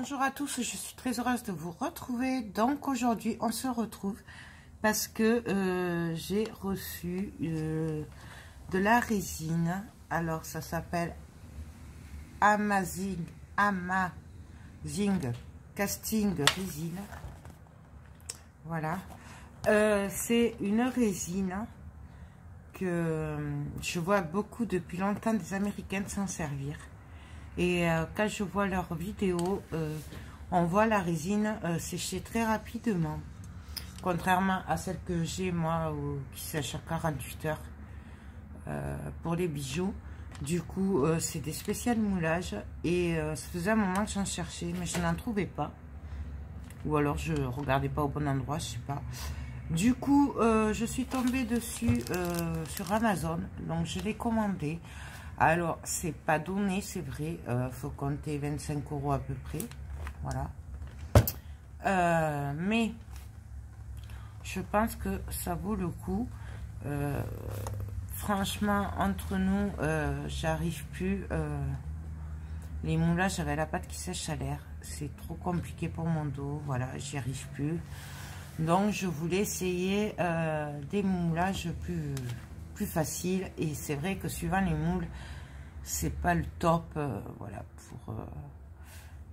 Bonjour à tous, je suis très heureuse de vous retrouver. Donc aujourd'hui on se retrouve parce que j'ai reçu de la résine. Alors ça s'appelle Amazing Casting Résine. Voilà, c'est une résine que je vois beaucoup depuis longtemps des Américaines s'en servir. Et quand je vois leurs vidéos, on voit la résine sécher très rapidement. Contrairement à celle que j'ai moi, qui sèche à 48 heures pour les bijoux. Du coup, c'est des spéciales moulages. Et ça faisait un moment que j'en cherchais, mais je n'en trouvais pas. Ou alors je regardais pas au bon endroit, je sais pas. Du coup, je suis tombée dessus sur Amazon. Donc je l'ai commandé. Alors, c'est pas donné, c'est vrai. Faut compter 25 € à peu près. Voilà. Mais, je pense que ça vaut le coup. Franchement, entre nous, j'arrive plus. Les moulages avec la pâte qui sèche à l'air, c'est trop compliqué pour mon dos. Voilà, j'y arrive plus. Donc, je voulais essayer des moulages plus facile, et c'est vrai que suivant les moules c'est pas le top, voilà,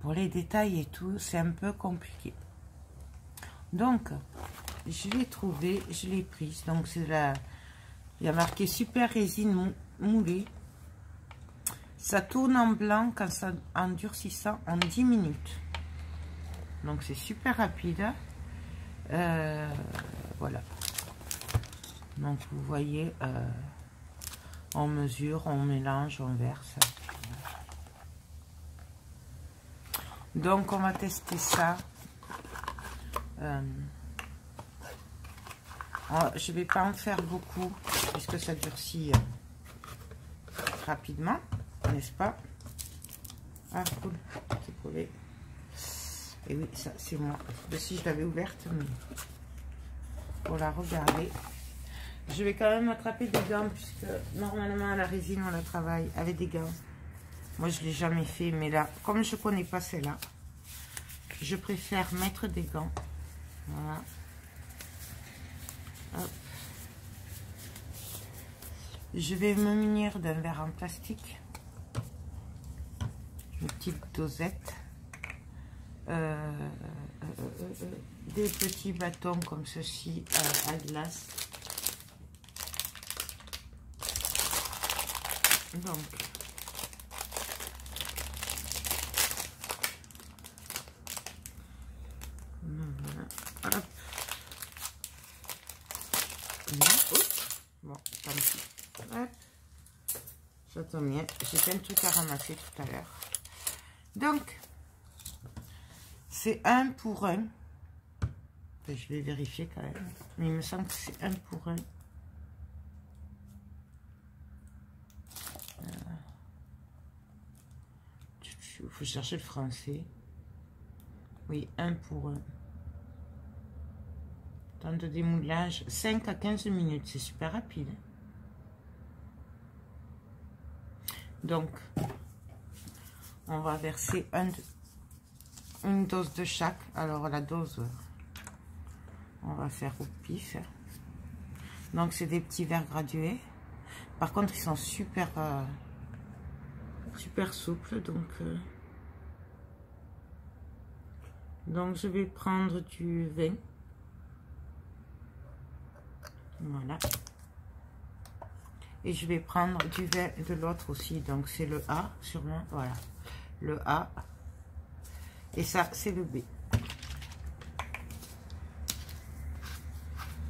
pour les détails et tout, c'est un peu compliqué. Donc je l'ai trouvé, je l'ai prise. Donc c'est la, il y a marqué super résine moulée, ça tourne en blanc quand ça en durcissant en 10 minutes. Donc c'est super rapide, voilà. Donc vous voyez, on mesure, on mélange, on verse. Donc on va tester ça. Je vais pas en faire beaucoup puisque ça durcit rapidement, n'est-ce pas? Ah cool, c'est collé. Et oui, ça c'est moi. Si je l'avais ouverte, mais voilà, regardez. Je vais quand même attraper des gants, puisque normalement la résine on la travaille avec des gants. Moi je l'ai jamais fait, mais là, comme je connais pas celle-là, je préfère mettre des gants. Voilà. Hop. Je vais me munir d'un verre en plastique, une petite dosette, des petits bâtons comme ceci à glace. Donc, voilà. Hop. Bon, tant pis. Hop. Ça tombe bien. J'ai plein de trucs à ramasser tout à l'heure. Donc, c'est 1 pour 1. Je vais vérifier quand même. Mais il me semble que c'est 1 pour 1. Il faut chercher le français. Oui, 1 pour 1. Temps de démoulage, 5 à 15 minutes. C'est super rapide. Donc, on va verser une dose de chaque. Alors, la dose, on va faire au pif. Donc, c'est des petits verres gradués. Par contre, ils sont super souples. Donc, je vais prendre du vin. Voilà. Et je vais prendre du vin de l'autre aussi. Donc, c'est le A, sûrement. Voilà. Le A. Et ça, c'est le B.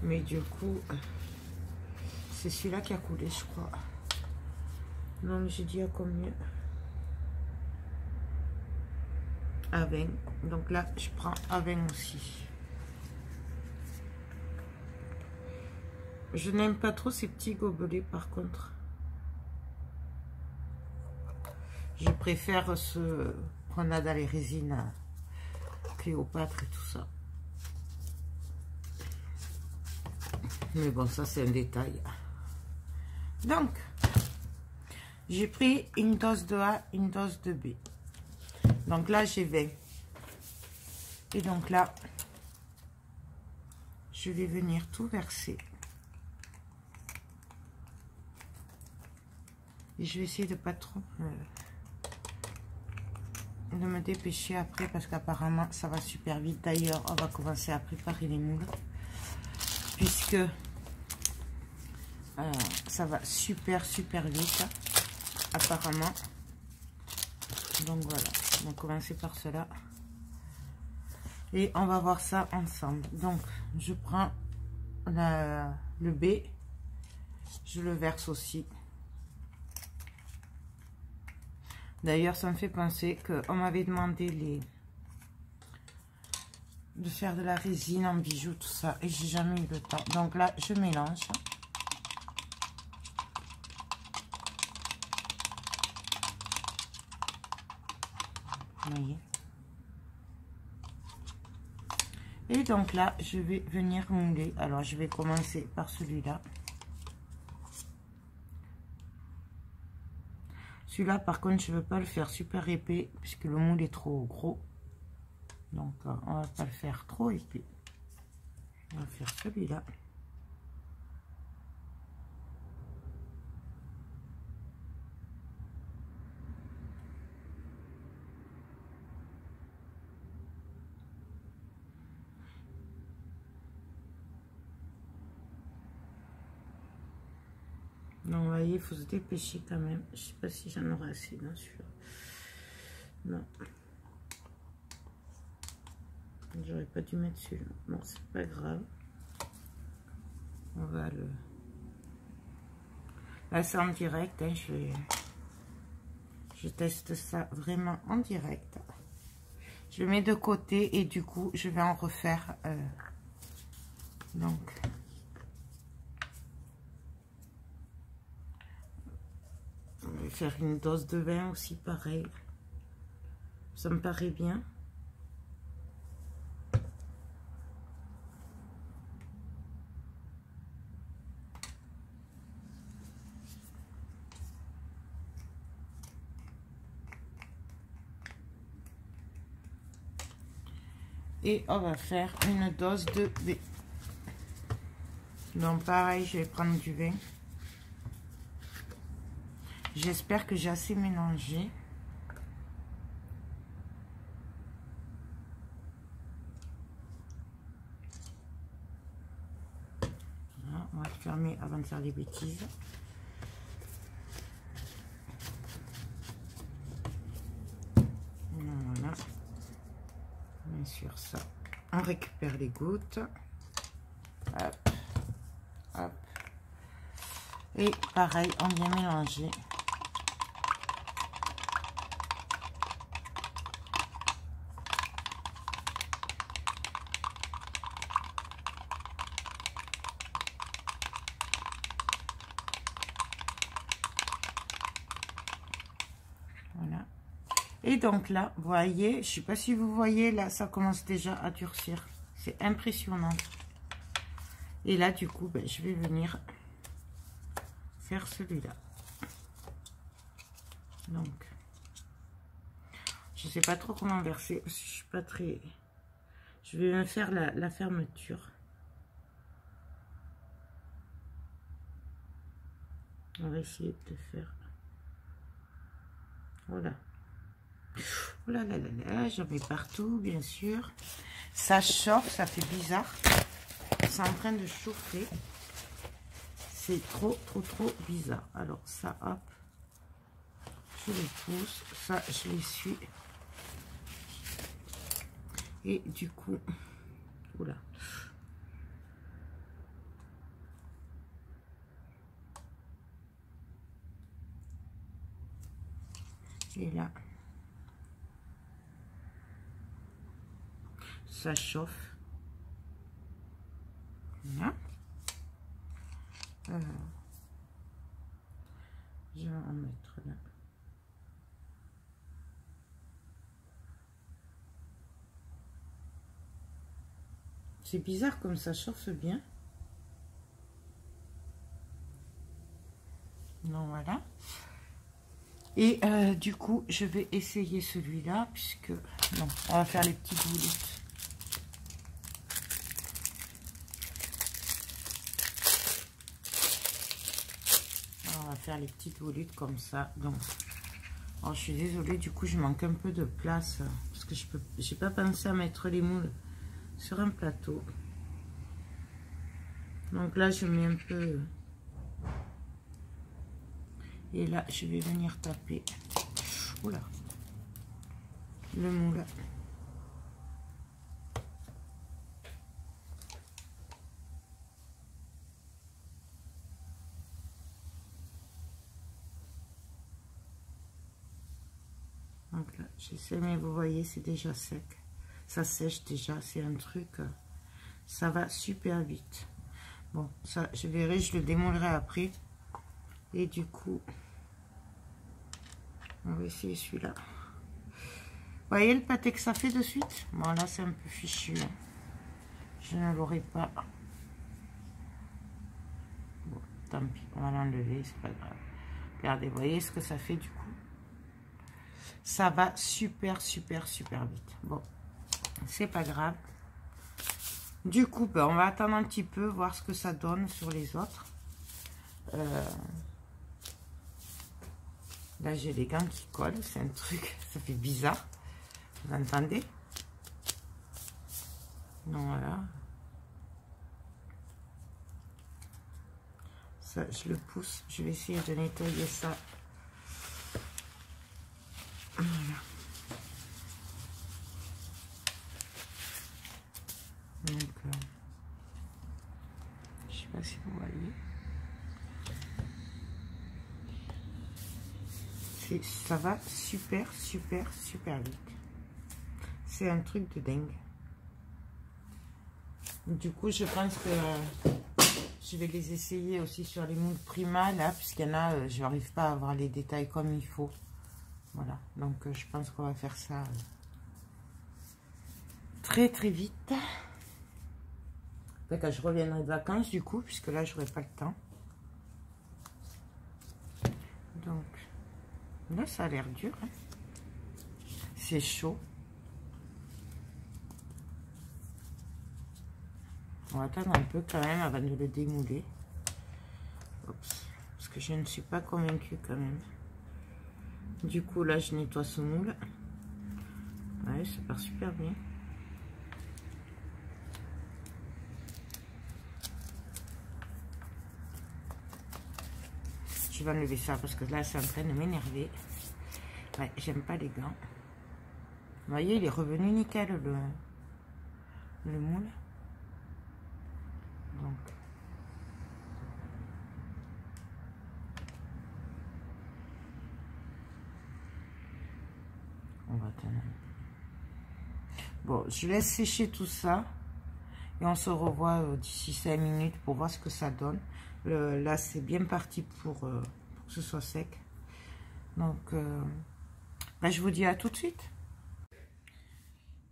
Mais du coup, c'est celui-là qui a coulé, je crois. Donc, j'ai dit à combien? À 20. Donc là, je prends à 20 aussi. Je n'aime pas trop ces petits gobelets, par contre. Je préfère ceux qu'on a dans les résines Cléopâtre et tout ça. Mais bon, ça c'est un détail. Donc, j'ai pris une dose de A, une dose de B. Donc là, j'ai 20. Et donc là, je vais venir tout verser. Et je vais essayer de pas trop de me dépêcher après parce qu'apparemment ça va super vite. D'ailleurs, on va commencer à préparer les moules puisque ça va super vite apparemment. Donc voilà, on va commencer par cela et on va voir ça ensemble. Donc je prends le B, je le verse aussi. D'ailleurs, ça me fait penser qu'on m'avait demandé de faire de la résine en bijoux, tout ça, et j'ai jamais eu le temps. Donc là, je mélange. Vous voyez. Et donc là, je vais venir mouler. Alors, je vais commencer par celui-là. Celui-là, par contre, je ne veux pas le faire super épais puisque le moule est trop gros. Donc, on va pas le faire trop épais. On va faire celui-là. Donc, vous voyez, il faut se dépêcher quand même. Je sais pas si j'en aurai assez, bien sûr. Non. J'aurais pas dû mettre celui-là. Bon, c'est pas grave. On va le... Là, c'est en direct. Hein, je teste ça vraiment en direct. Je le mets de côté et du coup, je vais en refaire. Donc... Je vais faire une dose de vin aussi, pareil. Ça me paraît bien. Et on va faire une dose de vin. Donc pareil, je vais prendre du vin. J'espère que j'ai assez mélangé. Voilà, on va le fermer avant de faire des bêtises. Voilà. Bien sûr, ça. On récupère les gouttes. Hop. Hop. Et pareil, on vient mélanger. Voilà. Et donc là, vous voyez, je sais pas si vous voyez, là, ça commence déjà à durcir. C'est impressionnant. Et là, du coup, ben, je vais venir faire celui-là. Donc, je sais pas trop comment verser. Je suis pas très... Je vais me faire la fermeture. On va essayer de faire... Voilà. Oh là là là là, j'en mets partout, bien sûr. Ça chauffe, ça fait bizarre. C'est en train de chauffer. C'est trop bizarre. Alors ça, hop, je les pousse. Ça, je les suis. Et du coup, oula. Et là, ça chauffe. Voilà. Je vais en mettre là. C'est bizarre comme ça chauffe bien. Donc voilà. Et du coup, je vais essayer celui-là puisque... Non, on va faire les petites boulettes. faire les petites volutes comme ça. Donc, alors, je suis désolée, du coup, je manque un peu de place parce que j'ai pas pensé à mettre les moules sur un plateau. Donc là, je mets un peu. Et là, je vais venir taper. Oula. Le moule. Donc là, j'essaie, mais vous voyez, c'est déjà sec. Ça sèche déjà, c'est un truc, ça va super vite. Bon, ça, je verrai, je le démoulerai après. Et du coup, on va essayer celui-là. Vous voyez le pâté que ça fait de suite? Bon, là, c'est un peu fichu. Hein. Je ne l'aurai pas. Bon, tant pis, on va l'enlever, c'est pas grave. Regardez, vous voyez ce que ça fait du coup? Ça va super, super, super vite. Bon, c'est pas grave. Du coup, ben, on va attendre un petit peu, voir ce que ça donne sur les autres. Là, j'ai les gants qui collent. C'est un truc, ça fait bizarre. Vous entendez? Donc, voilà. Ça, je le pousse. Je vais essayer de nettoyer ça. Voilà. Donc, je sais pas si vous voyez. Ça va super, super, super vite. C'est un truc de dingue. Du coup, je pense que je vais les essayer aussi sur les moules Prima, là, puisqu'il y en a, je n'arrive pas à avoir les détails comme il faut. Voilà, donc je pense qu'on va faire ça très, très vite. Quand je reviendrai de vacances, du coup, puisque là, je n'aurai pas le temps. Donc, là, ça a l'air dur. Hein. C'est chaud. On va attendre un peu quand même avant de le démouler. Oups, parce que je ne suis pas convaincue quand même. Du coup, là, je nettoie ce moule. Ouais, ça part super bien. Je vais enlever ça parce que là, c'est en train de m'énerver. Ouais, j'aime pas les gants. Vous voyez, il est revenu nickel le moule. Donc, on va attendre. Bon, je laisse sécher tout ça. Et on se revoit d'ici 5 minutes pour voir ce que ça donne. Là, c'est bien parti pour que ce soit sec. Donc, ben, je vous dis à tout de suite.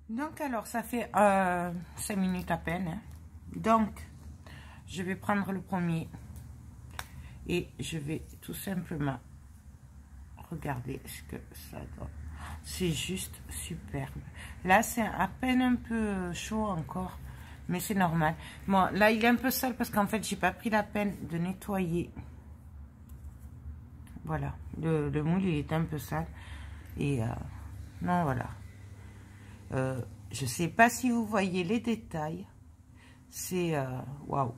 Donc, alors, ça fait 5 minutes à peine. Hein. Donc, je vais prendre le premier. Et je vais tout simplement regarder ce que ça donne. C'est juste superbe. Là, c'est à peine un peu chaud encore. Mais c'est normal. Bon, là, il est un peu sale parce qu'en fait, j'ai pas pris la peine de nettoyer. Voilà. Le moule, il est un peu sale. Et non, voilà. Je sais pas si vous voyez les détails. C'est waouh.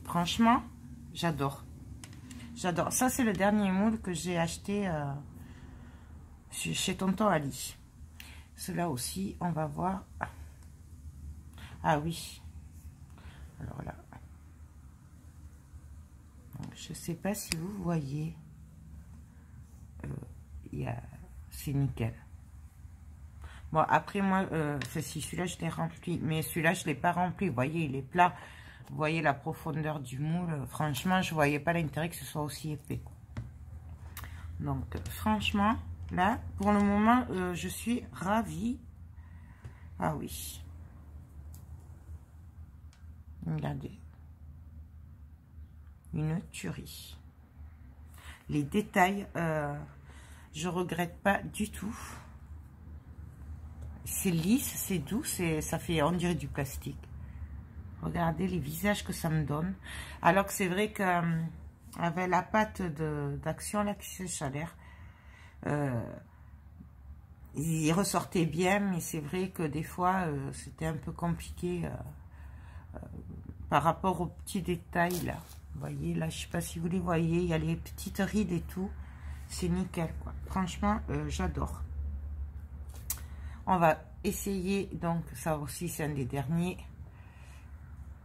Franchement, j'adore. J'adore. Ça, c'est le dernier moule que j'ai acheté chez Tonton Ali. Cela aussi, on va voir. Ah oui. Alors là. Je sais pas si vous voyez. C'est nickel. Bon, après moi, si celui-là, je l'ai rempli. Mais celui-là, je ne l'ai pas rempli. Vous voyez, il est plat. Vous voyez la profondeur du moule. Franchement, je ne voyais pas l'intérêt que ce soit aussi épais. Donc, franchement, là, pour le moment, je suis ravie. Ah oui. Regardez. Une tuerie. Les détails, je regrette pas du tout. C'est lisse, c'est doux, ça fait, on dirait du plastique. Regardez les visages que ça me donne. Alors que c'est vrai que avec la pâte d'Action, là, qui sèche à l'air. Il ressortait bien, mais c'est vrai que des fois, c'était un peu compliqué par rapport aux petits détails, là. Vous voyez, là, je sais pas si vous les voyez, il y a les petites rides et tout. C'est nickel, quoi. Franchement, j'adore. On va essayer, donc, ça aussi, c'est un des derniers.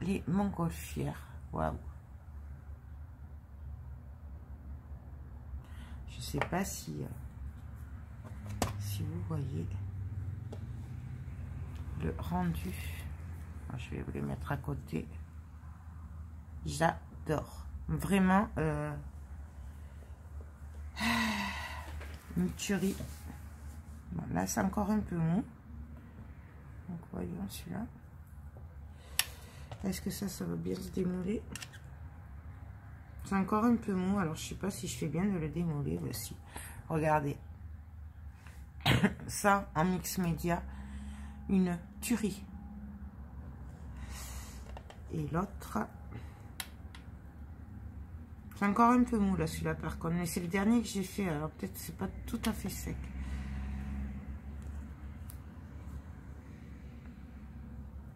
Les montgolfières. Waouh. Je sais pas si vous voyez le rendu. Je vais vous les mettre à côté. J'adore. Vraiment, une tuerie. Bon, là, c'est encore un peu mou. Donc, voyons celui-là. Est-ce que ça va bien se démouler? C'est encore un peu mou. Alors, je sais pas si je fais bien de le démouler. Voici. Regardez. Ça, en mix média, une tuerie. Et l'autre, c'est encore un peu mou là, celui-là par contre, mais c'est le dernier que j'ai fait, alors peut-être c'est pas tout à fait sec.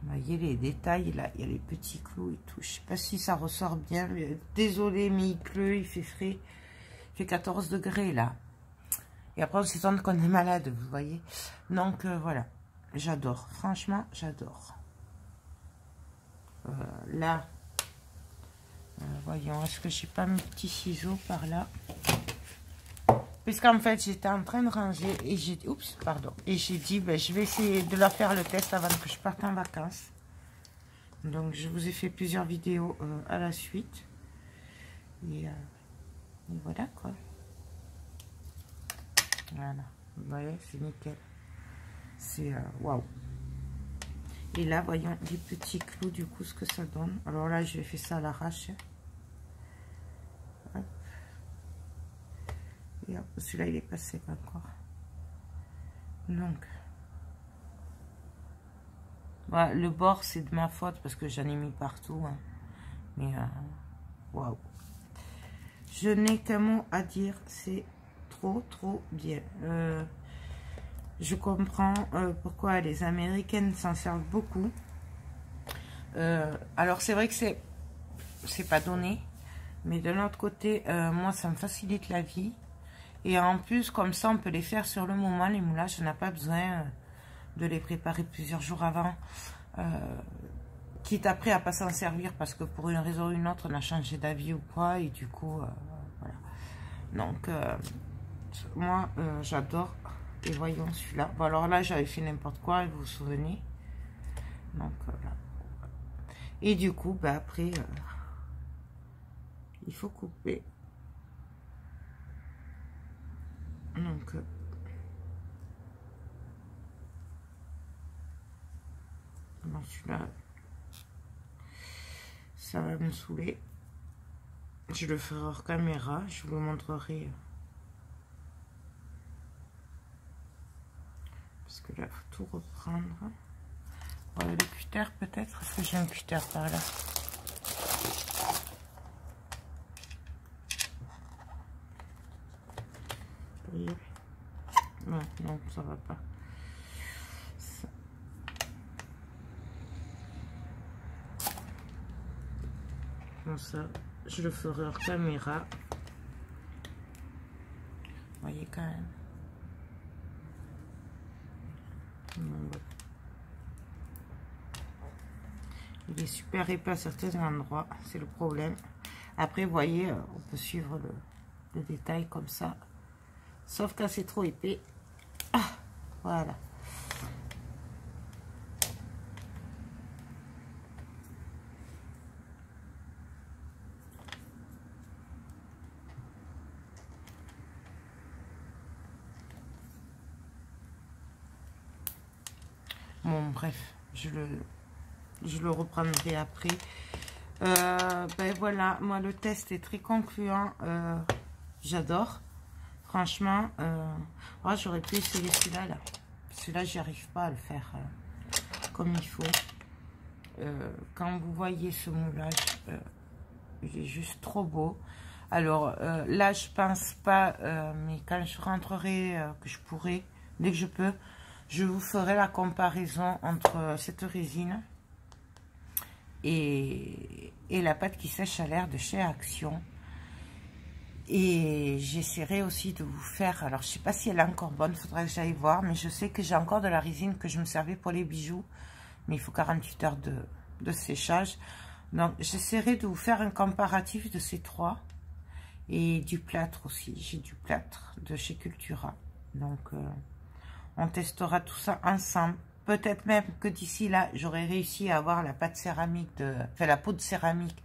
Vous voyez les détails là, il y a les petits clous et tout. Je sais pas si ça ressort bien, mais désolé, mais il pleut, il fait frais, il fait 14 degrés là. Et après on s'étonne qu'on est malade, vous voyez. Donc voilà, j'adore, franchement j'adore. Là, voyons, est-ce que j'ai pas mes petits ciseaux par là? Puisqu'en fait, j'étais en train de ranger et j'ai dit, oups, pardon, et j'ai dit, ben, je vais essayer de leur faire le test avant que je parte en vacances. Donc, je vous ai fait plusieurs vidéos à la suite. Et voilà, quoi. Voilà, vous voyez, c'est nickel. C'est, waouh. Et là, voyons les petits clous, du coup, ce que ça donne. Alors là, je vais faire ça à l'arrache. Et hop, celui-là, il est pas sec encore. Donc, voilà, le bord, c'est de ma faute parce que j'en ai mis partout. Hein. Mais, waouh. Je n'ai qu'un mot à dire, c'est trop, trop bien. Je comprends pourquoi les Américaines s'en servent beaucoup. Alors, c'est vrai que c'est pas donné. Mais de l'autre côté, moi, ça me facilite la vie. Et en plus, comme ça, on peut les faire sur le moment. Les moulages, on n'a pas besoin de les préparer plusieurs jours avant. Quitte après à pas s'en servir parce que pour une raison ou une autre, on a changé d'avis ou quoi. Et du coup, voilà. Donc, moi, j'adore. Et voyons celui-là. Bon, alors là, j'avais fait n'importe quoi, vous vous souvenez. Donc, voilà. Et du coup, bah, après, il faut couper. Donc, celui-là, ça va me saouler. Je le ferai hors caméra, je vous le montrerai. Parce que là, il faut tout reprendre. Voilà, le cutter peut-être. Est-ce que j'ai un cutter par là? Oui. Non, ça va pas. Ça. Bon, ça, je le ferai hors caméra. Vous voyez quand même. Il est super épais à certains endroits, c'est le problème. Après, vous voyez, on peut suivre le détail comme ça. Sauf quand c'est trop épais. Ah, voilà. Bon, bref, je le reprendrai après. Ben voilà, moi le test est très concluant. J'adore. Franchement, oh, j'aurais pu essayer celui-là. Là. Celui-là, j'y arrive pas à le faire comme il faut. Quand vous voyez ce moulage, il est juste trop beau. Alors là, je pense pas, mais quand je rentrerai, que je pourrai, dès que je peux, je vous ferai la comparaison entre cette résine et la pâte qui sèche à l'air de chez Action. Et j'essaierai aussi de vous faire, alors je sais pas si elle est encore bonne, il faudra que j'aille voir, mais je sais que j'ai encore de la résine que je me servais pour les bijoux, mais il faut 48 heures de séchage. Donc j'essaierai de vous faire un comparatif de ces trois, et du plâtre aussi, j'ai du plâtre de chez Cultura, donc on testera tout ça ensemble. Peut-être même que d'ici là, j'aurai réussi à avoir la pâte céramique, enfin la poudre céramique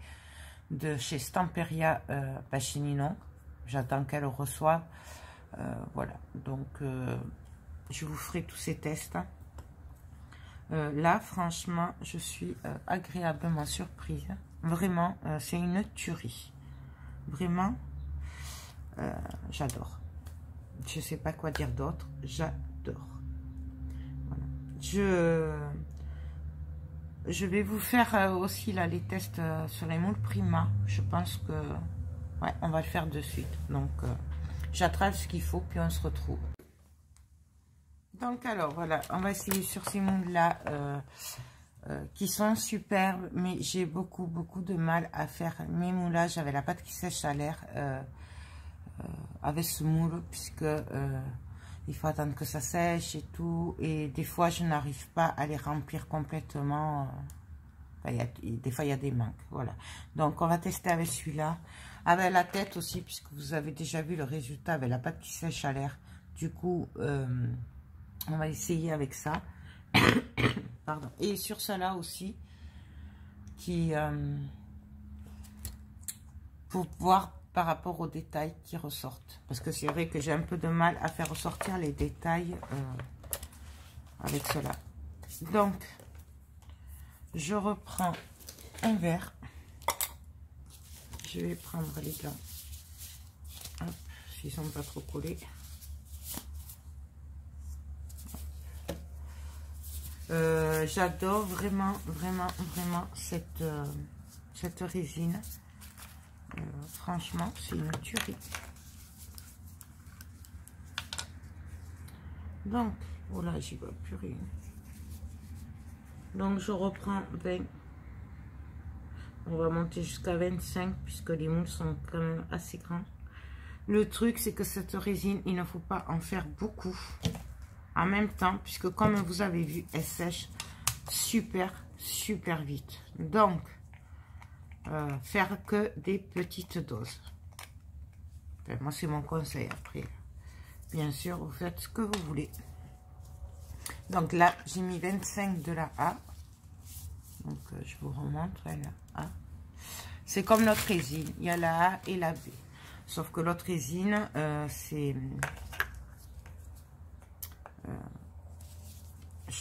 de chez Stamperia, chez Ninon. J'attends qu'elle reçoive. Voilà, donc je vous ferai tous ces tests. Là, franchement, je suis agréablement surprise. Vraiment, c'est une tuerie. Vraiment, j'adore. Je sais pas quoi dire d'autre. J'adore. Voilà. Je vais vous faire aussi là les tests sur les moules Prima. Je pense que ouais, on va le faire de suite. Donc j'attrape ce qu'il faut, puis on se retrouve. Donc alors voilà, on va essayer sur ces moules là qui sont superbes, mais j'ai beaucoup de mal à faire mes moulages avec la pâte qui sèche à l'air avec ce moule, puisque il faut attendre que ça sèche et tout, et des fois je n'arrive pas à les remplir complètement. Des fois il y a des manques, voilà. Donc on va tester avec celui-là, avec la tête aussi, puisque vous avez déjà vu le résultat avec la pâte qui sèche à l'air. Du coup on va essayer avec ça. Pardon. Et sur cela aussi, qui pour voir par rapport aux détails qui ressortent, parce que c'est vrai que j'ai un peu de mal à faire ressortir les détails avec cela. Donc je reprends un verre, je vais prendre les gants, s'ils sont pas trop collés. J'adore vraiment cette résine. Franchement, c'est une tuerie. Donc, voilà, j'y vois plus rien. Donc, je reprends 20. On va monter jusqu'à 25, puisque les moules sont quand même assez grands. Le truc, c'est que cette résine, il ne faut pas en faire beaucoup en même temps, puisque comme vous avez vu, elle sèche super vite. Donc, faire que des petites doses. Enfin, moi, c'est mon conseil. Après, bien sûr, vous faites ce que vous voulez. Donc là, j'ai mis 25 de la A. Donc, je vous remontre la A. C'est comme notre résine. Il y a la A et la B. Sauf que l'autre résine, c'est...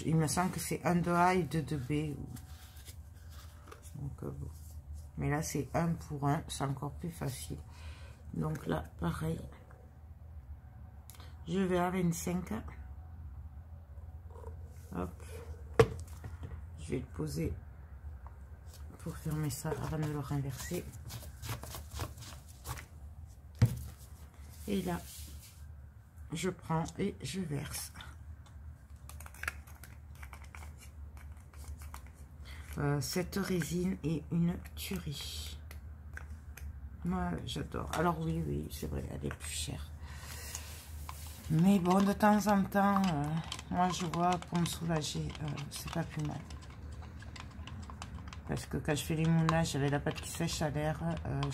il me semble que c'est 1 de A et 2 de B. Donc, bon. Mais là, c'est 1 pour 1. C'est encore plus facile. Donc là, pareil. Je vais à 25. Hop. Je vais le poser pour fermer ça avant de le renverser. Et là, je prends et je verse. Cette résine est une tuerie. Moi, j'adore. Alors oui, c'est vrai, elle est plus chère. Mais bon, de temps en temps, moi, je vois, pour me soulager, c'est pas plus mal. Parce que quand je fais les moulages avec la pâte qui sèche à l'air,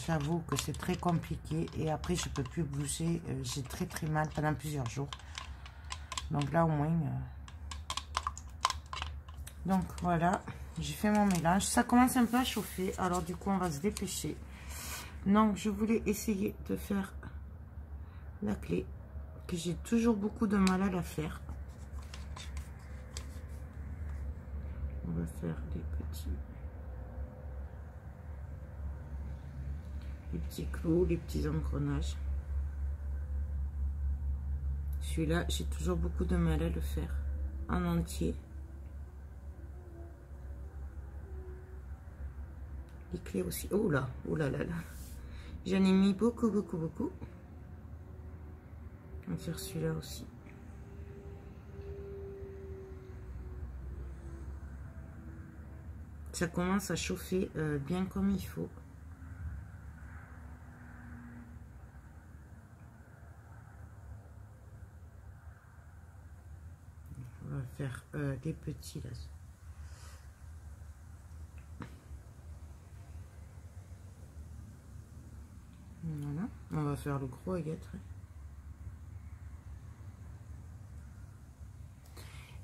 j'avoue que c'est très compliqué. Et après, je peux plus bouger. J'ai très mal pendant plusieurs jours. Donc là, au moins... Donc voilà, j'ai fait mon mélange. Ça commence un peu à chauffer. Alors du coup, on va se dépêcher. Donc, je voulais essayer de faire la clé. Que j'ai toujours beaucoup de mal à la faire. On va faire les petits clous, les petits engrenages. Celui-là, j'ai toujours beaucoup de mal à le faire en entier. Les clés aussi. Oh là là là. J'en ai mis beaucoup, beaucoup, beaucoup. On va faire celui-là aussi. Ça commence à chauffer bien comme il faut. On va faire des petits là. Voilà. On va faire le gros agate.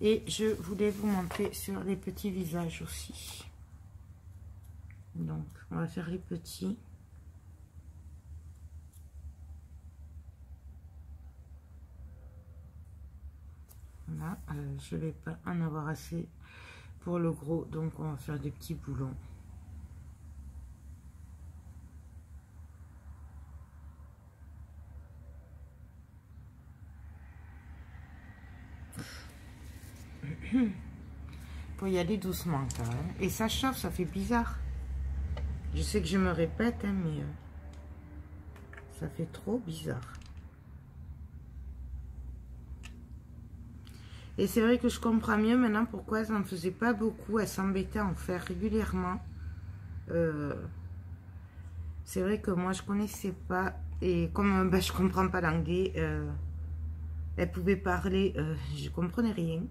Et je voulais vous montrer sur les petits visages aussi. Donc, on va faire les petits. Voilà, je ne vais pas en avoir assez pour le gros, donc on va faire des petits boulons. Faut y aller doucement quand même. Et ça chauffe, ça fait bizarre. Je sais que je me répète, hein, mais ça fait trop bizarre. Et c'est vrai que je comprends mieux maintenant pourquoi elles n'en faisaient pas beaucoup. Elles s'embêtaient à en faire régulièrement. C'est vrai que moi je connaissais pas. Et comme ben, je comprends pas l'anglais, elles pouvaient parler, je comprenais rien.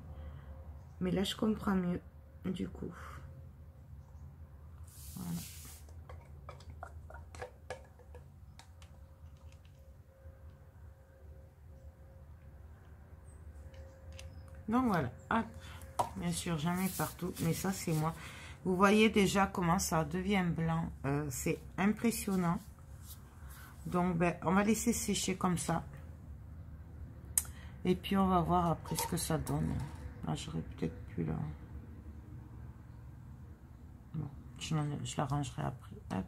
Mais là je comprends mieux du coup. Voilà. Donc voilà, hop. Bien sûr, j'en mets partout, mais ça c'est moi. Vous voyez déjà comment ça devient blanc. C'est impressionnant. Donc, ben, on va laisser sécher comme ça. Et puis, on va voir après ce que ça donne. Là, j'aurais peut-être pu là. Bon, je l'arrangerai après. Hop.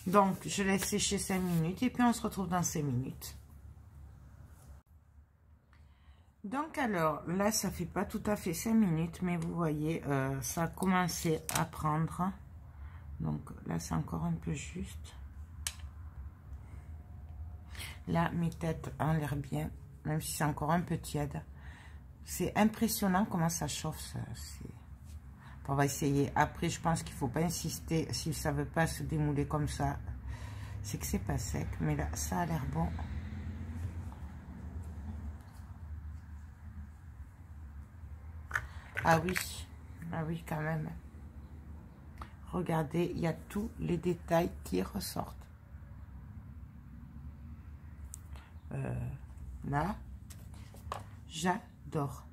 Donc, je laisse sécher 5 minutes. Et puis, on se retrouve dans 5 minutes. Donc, alors, là, ça fait pas tout à fait 5 minutes. Mais vous voyez, ça a commencé à prendre. Donc, là, c'est encore un peu juste. Là, mes têtes ont l'air bien, même si c'est encore un peu tiède. C'est impressionnant comment ça chauffe. Ça. On va essayer. Après, je pense qu'il ne faut pas insister. Si ça ne veut pas se démouler comme ça, c'est que c'est pas sec. Mais là, ça a l'air bon. Ah oui, quand même. Regardez, il y a tous les détails qui ressortent. Là, j'adore.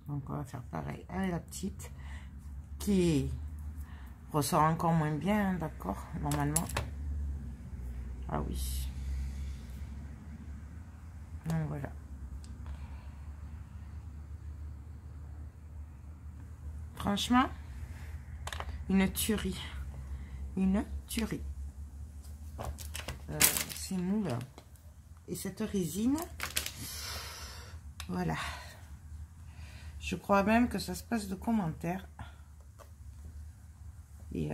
Donc on va faire pareil avec la petite qui ressort encore moins bien, hein, d'accord, normalement. Ah oui. Donc voilà. Franchement, une tuerie. Une tuerie. C'est mou là. Et cette résine, voilà. Je crois même que ça se passe de commentaires. Et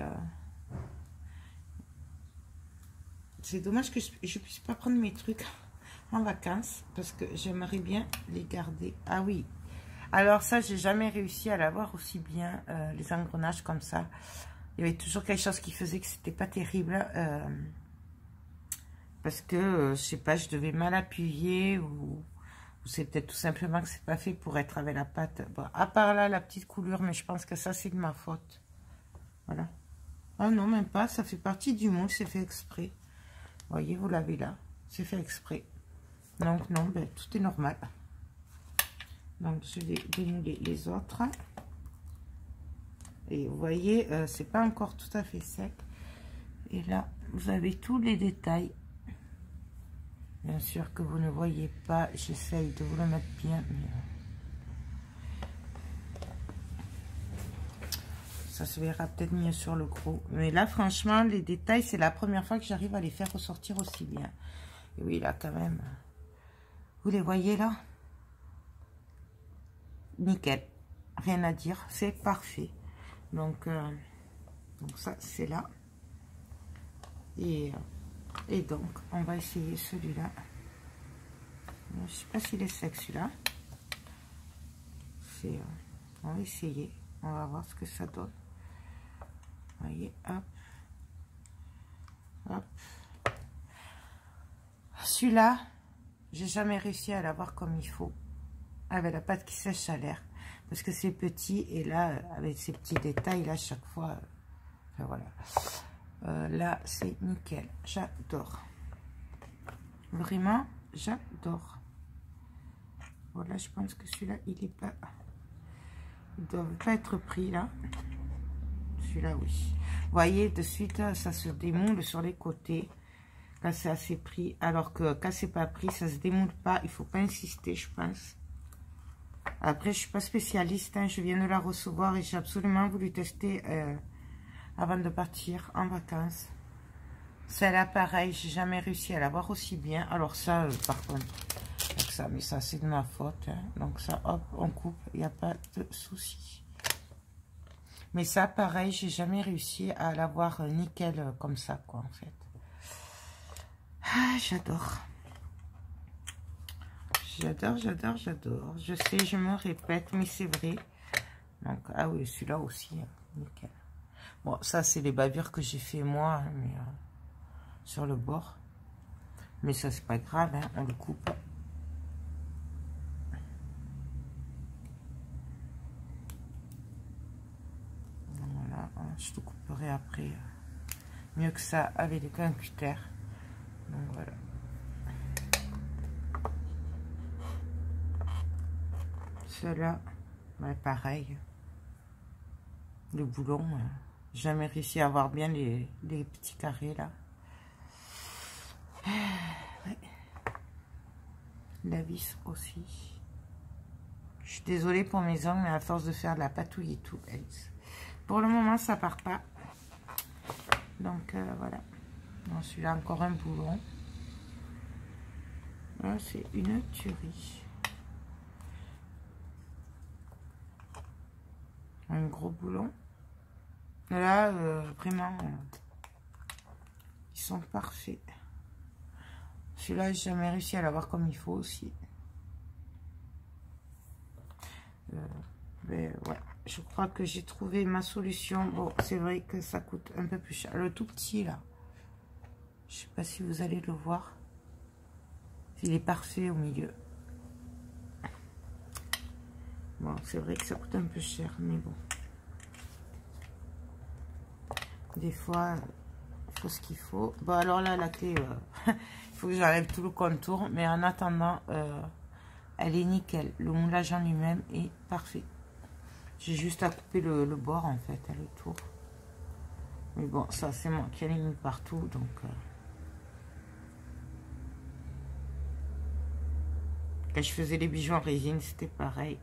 c'est dommage que je ne puisse pas prendre mes trucs en vacances parce que j'aimerais bien les garder. Ah oui. Alors ça, j'ai jamais réussi à l'avoir aussi bien, les engrenages comme ça. Il y avait toujours quelque chose qui faisait que c'était pas terrible. Parce que, je sais pas, je devais mal appuyer ou c'est peut-être tout simplement que c'est pas fait pour être avec la pâte. Bon, à part là, la petite coulure, mais je pense que ça, c'est de ma faute. Voilà. Ah non, même pas, ça fait partie du moule, c'est fait exprès. Vous voyez, vous l'avez là, c'est fait exprès. Donc non, ben, tout est normal. Donc je vais démouler les autres. Et vous voyez, c'est pas encore tout à fait sec. Et là, vous avez tous les détails. Bien sûr que vous ne voyez pas, j'essaye de vous le mettre bien. Mais ça se verra peut-être mieux sur le gros. Mais là, franchement, les détails, c'est la première fois que j'arrive à les faire ressortir aussi bien. Et oui, là, quand même. Vous les voyez là? Nickel. Rien à dire. C'est parfait. Donc ça, c'est là. Et Et donc, on va essayer celui-là. Je ne sais pas s'il est sec, celui-là. On va essayer. On va voir ce que ça donne. Vous voyez, hop. Hop. Celui-là, j'ai jamais réussi à l'avoir comme il faut. Avec la pâte qui sèche à l'air. Parce que c'est petit. Et là, avec ces petits détails, là, chaque fois... enfin, voilà. Là, c'est nickel. J'adore. Vraiment, j'adore. Voilà, je pense que celui-là, il est pas... il ne doit pas être pris, là. Celui-là, oui. Vous voyez, de suite, ça se démoule sur les côtés. Quand c'est assez pris. Alors que quand c'est pas pris, ça se démoule pas. Il faut pas insister, je pense. Après, je suis pas spécialiste. Hein, je viens de la recevoir et j'ai absolument voulu tester avant de partir en vacances. Celle-là, pareil, j'ai jamais réussi à l'avoir aussi bien. Alors ça, par contre, avec ça, mais ça, c'est de ma faute. Hein. Donc ça, hop, on coupe. Il n'y a pas de souci. Mais ça, pareil, j'ai jamais réussi à l'avoir nickel comme ça, quoi, en fait. Ah, j'adore. J'adore, j'adore, j'adore. Je sais, je me répète, mais c'est vrai. Donc, ah oui, celui-là aussi, nickel. Bon, ça, c'est les bavures que j'ai fait moi, mais sur le bord. Mais ça, c'est pas grave, hein, on le coupe. Voilà, je te couperai après. Mieux que ça, avec un cutter. Donc, voilà. Cela, ouais, pareil. Le boulon, jamais réussi à avoir bien les petits carrés là. Ouais. La vis aussi. Je suis désolée pour mes ongles, mais à force de faire de la patouille et tout, pour le moment ça part pas. Donc voilà. Bon, celui-là encore un boulon. Là c'est une tuerie. Un gros boulon. Là, vraiment, ils sont parfaits. Celui-là, j'ai jamais réussi à l'avoir comme il faut aussi. Mais ouais, je crois que j'ai trouvé ma solution. Bon, c'est vrai que ça coûte un peu plus cher. Le tout petit, là. Je sais pas si vous allez le voir. Il est parfait au milieu. Bon, c'est vrai que ça coûte un peu cher, mais bon. Des fois, il faut ce qu'il faut. Bon, alors là, la clé, il faut que j'enlève tout le contour. Mais en attendant, elle est nickel. Le moulage en lui-même est parfait. J'ai juste à couper le bord, en fait, à le tour. Mais bon, ça, c'est moi qui ai mis partout, donc... Quand je faisais les bijoux en résine, c'était pareil.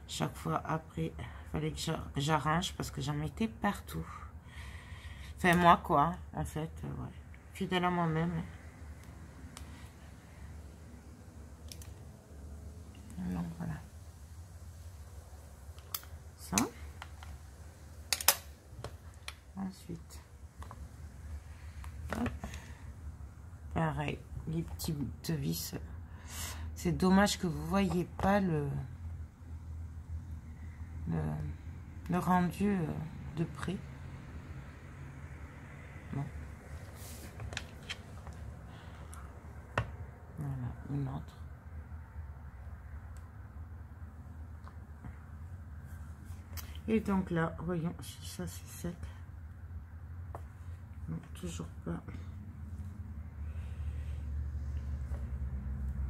Chaque fois, après, il fallait que j'arrange parce que j'en mettais partout. Enfin, moi, quoi, en fait, ouais. Fidèle à moi-même. Donc, voilà. Ça. Ensuite. Hop. Pareil, les petites vis. C'est dommage que vous voyez pas le rendu de près. Bon. Voilà, une autre. Et donc là, voyons si ça c'est sec. Non, toujours pas.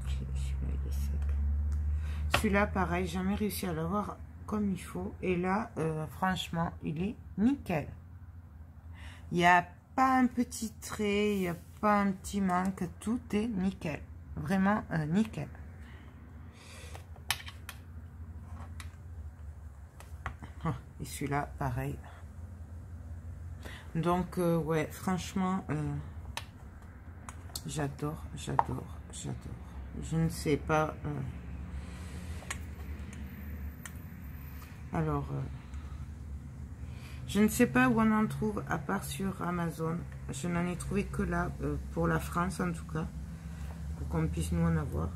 Celui-là, il est sec. Celui-là, pareil, jamais réussi à l'avoir comme il faut. Et là, franchement, il est nickel. Il n'y a pas un petit trait, il n'y a pas un petit manque. Tout est nickel. Vraiment nickel. Et celui-là, pareil. Donc, ouais, franchement, j'adore, j'adore, j'adore. Je ne sais pas... alors, je ne sais pas où on en trouve, à part sur Amazon. Je n'en ai trouvé que là, pour la France en tout cas, pour qu'on puisse nous en avoir.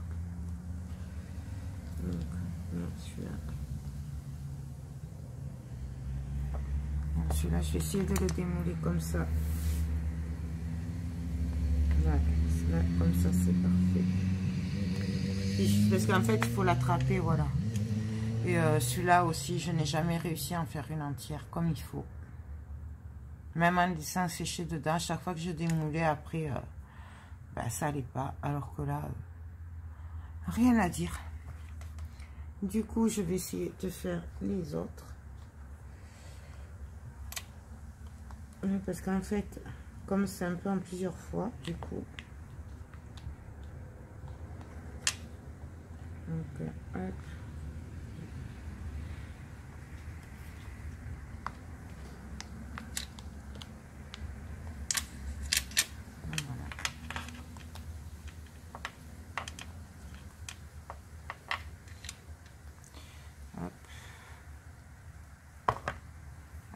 Donc, celui-là. Celui-là, je vais essayer de le démouler comme ça. Voilà, là, comme ça, c'est parfait. Parce qu'en fait, il faut l'attraper, voilà. Et celui-là aussi, je n'ai jamais réussi à en faire une entière comme il faut. Même en laissant sécher dedans, chaque fois que je démoulais, après, ben, ça n'allait pas. Alors que là, rien à dire. Du coup, je vais essayer de faire les autres. Parce qu'en fait, comme c'est un peu en plusieurs fois, du coup. Donc, hop.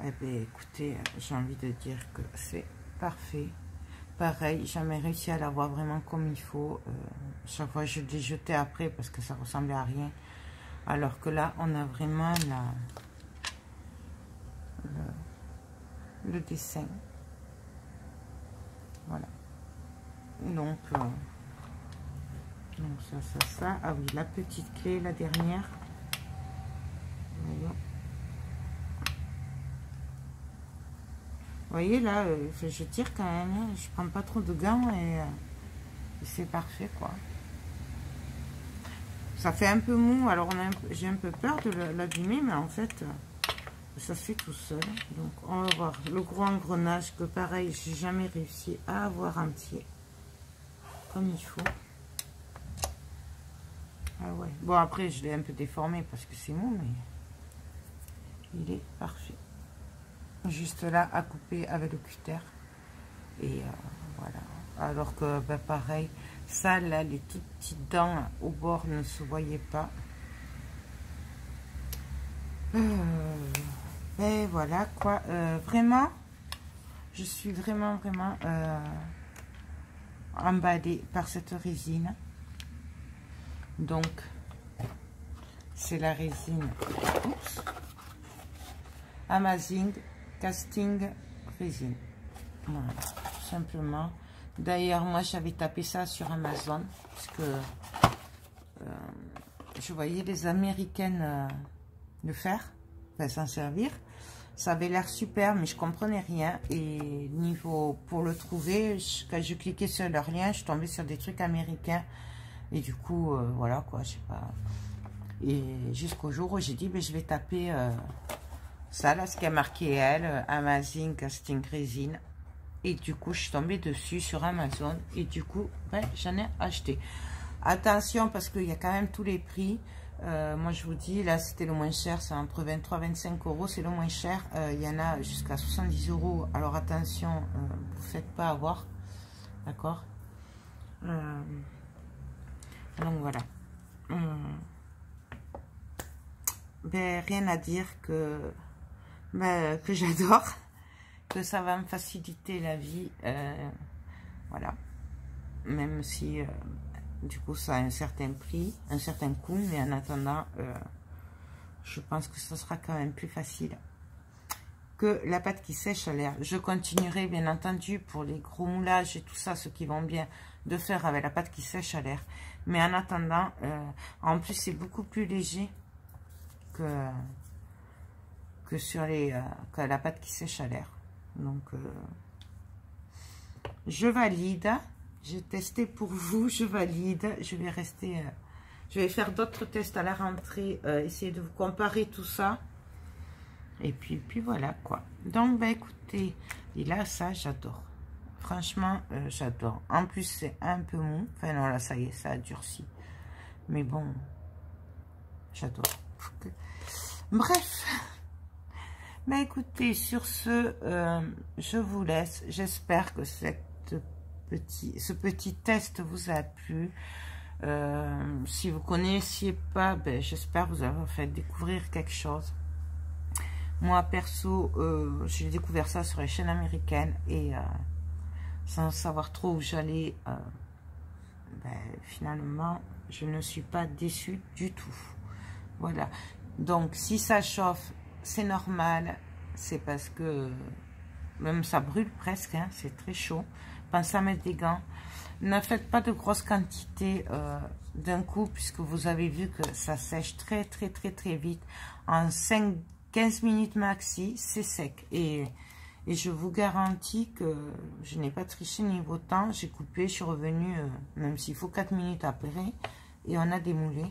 Eh bien, écoutez, j'ai envie de dire que c'est parfait. Pareil, jamais réussi à l'avoir vraiment comme il faut. Chaque fois, je l'ai jeté après parce que ça ressemblait à rien. Alors que là, on a vraiment le dessin. Voilà. Donc ça. Ah oui, la petite clé, la dernière. Voyons. Vous voyez là, je tire quand même, hein, je prends pas trop de gants et c'est parfait quoi. Ça fait un peu mou, alors j'ai un peu peur de l'abîmer, mais en fait, ça se fait tout seul. Donc on va voir le gros engrenage que pareil, j'ai jamais réussi à avoir entier comme il faut. Ah ouais, bon après je l'ai un peu déformé parce que c'est mou, mais il est parfait. Juste là à couper avec le cutter et voilà, alors que ben, pareil ça là, les toutes petites dents au bord ne se voyaient pas. Et voilà quoi, vraiment je suis vraiment emballée par cette résine. Donc c'est la résine Amazing Casting Résine. Voilà, tout simplement. D'ailleurs, moi, j'avais tapé ça sur Amazon, parce que je voyais les Américaines le faire, enfin, s'en servir. Ça avait l'air super, mais je comprenais rien. Et niveau, pour le trouver, quand je cliquais sur leur lien, je tombais sur des trucs américains. Et du coup, voilà, quoi, je sais pas. Et jusqu'au jour où j'ai dit, ben, je vais taper... ça, là, ce qui a marqué elle, Amazing Casting Résine. Et du coup, je suis tombée dessus sur Amazon. Et du coup, ben, j'en ai acheté. Attention, parce qu'il y a quand même tous les prix. Moi, je vous dis, là, c'était le moins cher. C'est entre 23 et 25 euros. C'est le moins cher. Il y en a jusqu'à 70 euros. Alors, attention, vous ne faites pas avoir. D'accord. Donc, voilà. Ben, rien à dire que... que j'adore, que ça va me faciliter la vie, voilà, même si du coup ça a un certain prix, un certain coût, mais en attendant je pense que ça sera quand même plus facile que la pâte qui sèche à l'air. Je continuerai bien entendu pour les gros moulages et tout ça, ceux qui vont bien, de faire avec la pâte qui sèche à l'air, mais en attendant en plus c'est beaucoup plus léger que sur que la pâte qui sèche à l'air. Donc je valide, j'ai testé pour vous, je valide. Je vais rester je vais faire d'autres tests à la rentrée, essayer de vous comparer tout ça et puis voilà quoi. Donc bah écoutez, et là ça j'adore, franchement j'adore. En plus c'est un peu mou, enfin non là ça y est, ça a durci, mais bon j'adore. Bref, bah écoutez, sur ce, je vous laisse. J'espère que ce petit test vous a plu. Si vous connaissiez pas, ben, j'espère vous avoir fait découvrir quelque chose. Moi, perso, j'ai découvert ça sur les chaînes américaines et sans savoir trop où j'allais, finalement, je ne suis pas déçue du tout. Voilà. Donc, si ça chauffe, c'est normal. C'est parce que même ça brûle presque, hein, c'est très chaud. Pensez à mettre des gants. Ne faites pas de grosses quantités d'un coup, puisque vous avez vu que ça sèche très vite. En 5-15 minutes maxi, c'est sec. Et je vous garantis que je n'ai pas triché niveau temps. J'ai coupé, je suis revenue, même s'il faut 4 minutes après, et on a démoulé.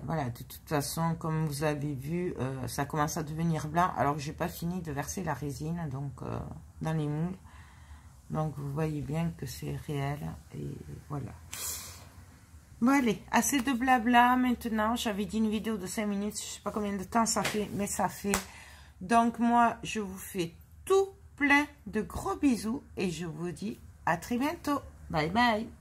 Voilà, de toute façon, comme vous avez vu, ça commence à devenir blanc, alors que j'ai pas fini de verser la résine, donc dans les moules. Donc vous voyez bien que c'est réel, et voilà. Bon allez, assez de blabla maintenant. J'avais dit une vidéo de 5 minutes, je sais pas combien de temps ça fait, mais ça fait. Donc moi, je vous fais tout plein de gros bisous, et je vous dis à très bientôt. Bye bye.